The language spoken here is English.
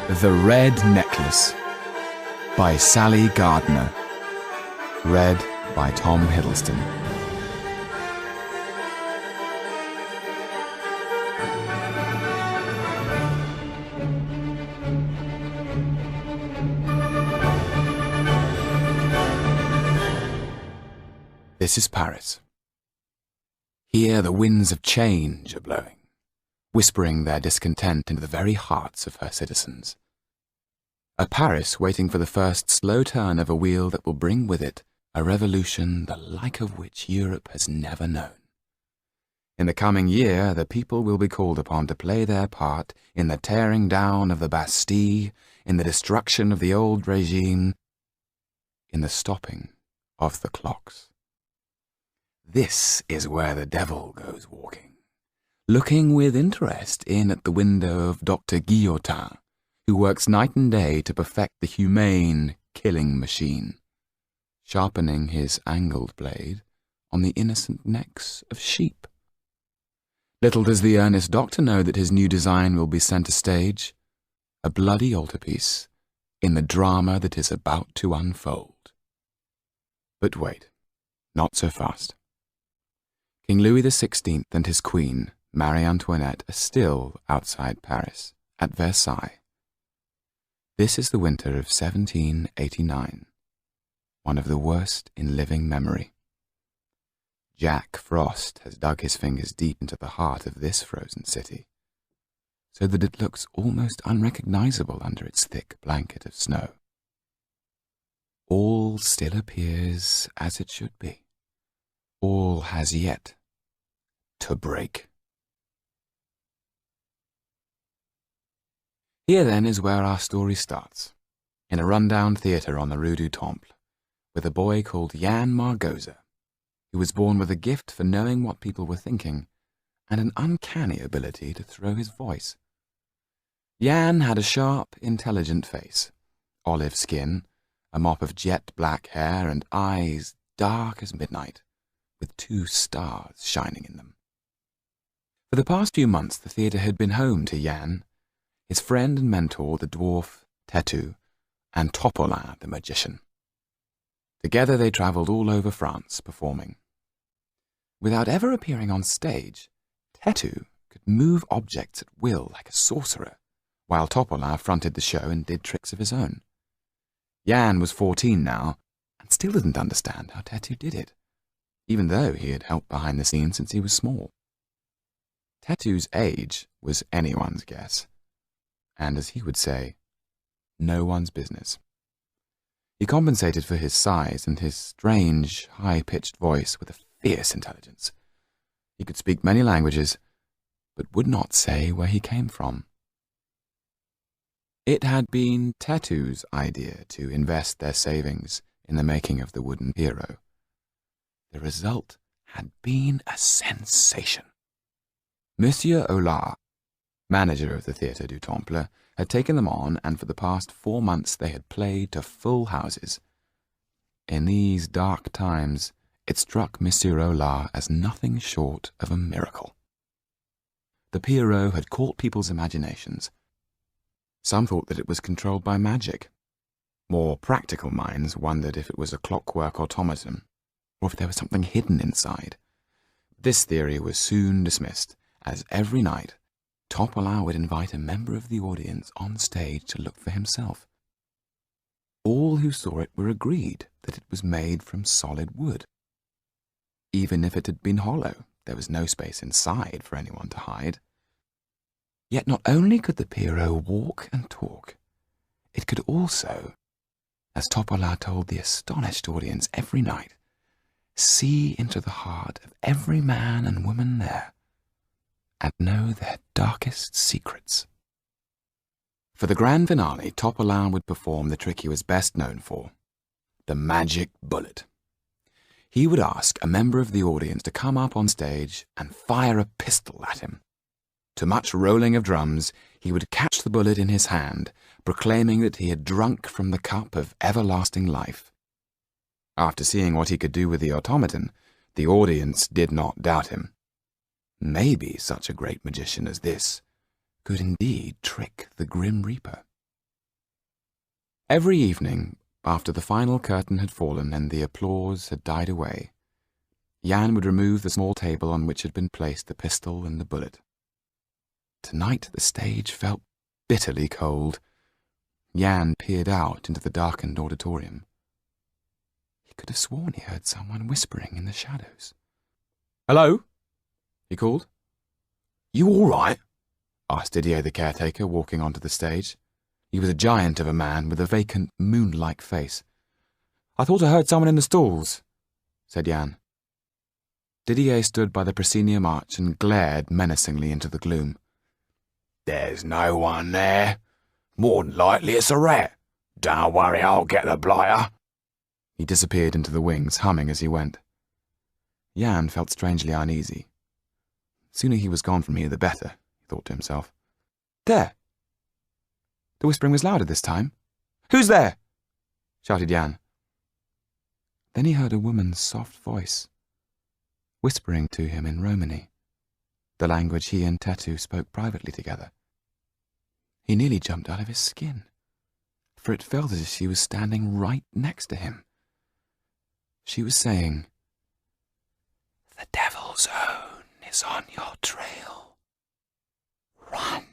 The Red Necklace by Salli Gardner. Read by Tom Hidдлston. This is Paris. Here the winds of change are blowing, whispering their discontent into the very hearts of her citizens. A Paris waiting for the first slow turn of a wheel that will bring with it a revolution the like of which Europe has never known. In the coming year, the people will be called upon to play their part in the tearing down of the Bastille, in the destruction of the old regime, in the stopping of the clocks. This is where the devil goes walking, looking with interest in at the window of Dr. Guillotin, who works night and day to perfect the humane killing machine, sharpening his angled blade on the innocent necks of sheep. Little does the earnest doctor know that his new design will be centre stage, a bloody altarpiece, in the drama that is about to unfold. But wait, not so fast. King Louis XVI and his queen, Marie Antoinette, are still outside Paris, at Versailles. This is the winter of 1789, one of the worst in living memory. Jack Frost has dug his fingers deep into the heart of this frozen city, so that it looks almost unrecognizable under its thick blanket of snow. All still appears as it should be. All has yet to break. Here then is where our story starts, in a rundown theatre on the Rue du Temple, with a boy called Jan Margoza, who was born with a gift for knowing what people were thinking, and an uncanny ability to throw his voice. Jan had a sharp, intelligent face, olive skin, a mop of jet black hair, and eyes dark as midnight, with 2 stars shining in them. For the past few months the theatre had been home to Jan, his friend and mentor the dwarf Tetu, and Topolin the magician. Together they travelled all over France performing. Without ever appearing on stage, Tetu could move objects at will like a sorcerer, while Topolin fronted the show and did tricks of his own. Jan was 14 now, and still didn't understand how Tetu did it, even though he had helped behind the scenes since he was small. Tetu's age was anyone's guess, and as he would say, no one's business. He compensated for his size and his strange, high-pitched voice with a fierce intelligence. He could speak many languages, but would not say where he came from. It had been Tetu's idea to invest their savings in the making of the wooden hero. The result had been a sensation. Monsieur Hollart, manager of the Théâtre du Temple, had taken them on, and for the past 4 months they had played to full houses. In these dark times, it struck Monsieur Hollart as nothing short of a miracle. The Pierrot had caught people's imaginations. Some thought that it was controlled by magic. More practical minds wondered if it was a clockwork automaton, or if there was something hidden inside. This theory was soon dismissed, as every night Topolin would invite a member of the audience on stage to look for himself. All who saw it were agreed that it was made from solid wood. Even if it had been hollow, there was no space inside for anyone to hide. Yet not only could the Pierrot walk and talk, it could also, as Topolin told the astonished audience every night, see into the heart of every man and woman there, and know their darkest secrets. For the grand finale, Topolin would perform the trick he was best known for, the magic bullet. He would ask a member of the audience to come up on stage and fire a pistol at him. To much rolling of drums, he would catch the bullet in his hand, proclaiming that he had drunk from the cup of everlasting life. After seeing what he could do with the automaton, the audience did not doubt him. Maybe such a great magician as this could indeed trick the Grim Reaper. Every evening, after the final curtain had fallen and the applause had died away, Jan would remove the small table on which had been placed the pistol and the bullet. Tonight the stage felt bitterly cold. Jan peered out into the darkened auditorium. He could have sworn he heard someone whispering in the shadows. "Hello?" he called. "You all right?" asked Didier the caretaker, walking onto the stage. He was a giant of a man with a vacant, moon-like face. "I thought I heard someone in the stalls," said Jan. Didier stood by the proscenium arch and glared menacingly into the gloom. "There's no one there. More than likely it's a rat. Don't worry, I'll get the blighter." He disappeared into the wings, humming as he went. Jan felt strangely uneasy. The sooner he was gone from here, the better, he thought to himself. There! The whispering was louder this time. "Who's there?" shouted Jan. Then he heard a woman's soft voice, whispering to him in Romany, the language he and Tetu spoke privately together. He nearly jumped out of his skin, for it felt as if she was standing right next to him. She was saying, "The devil's own is on your trail. Run."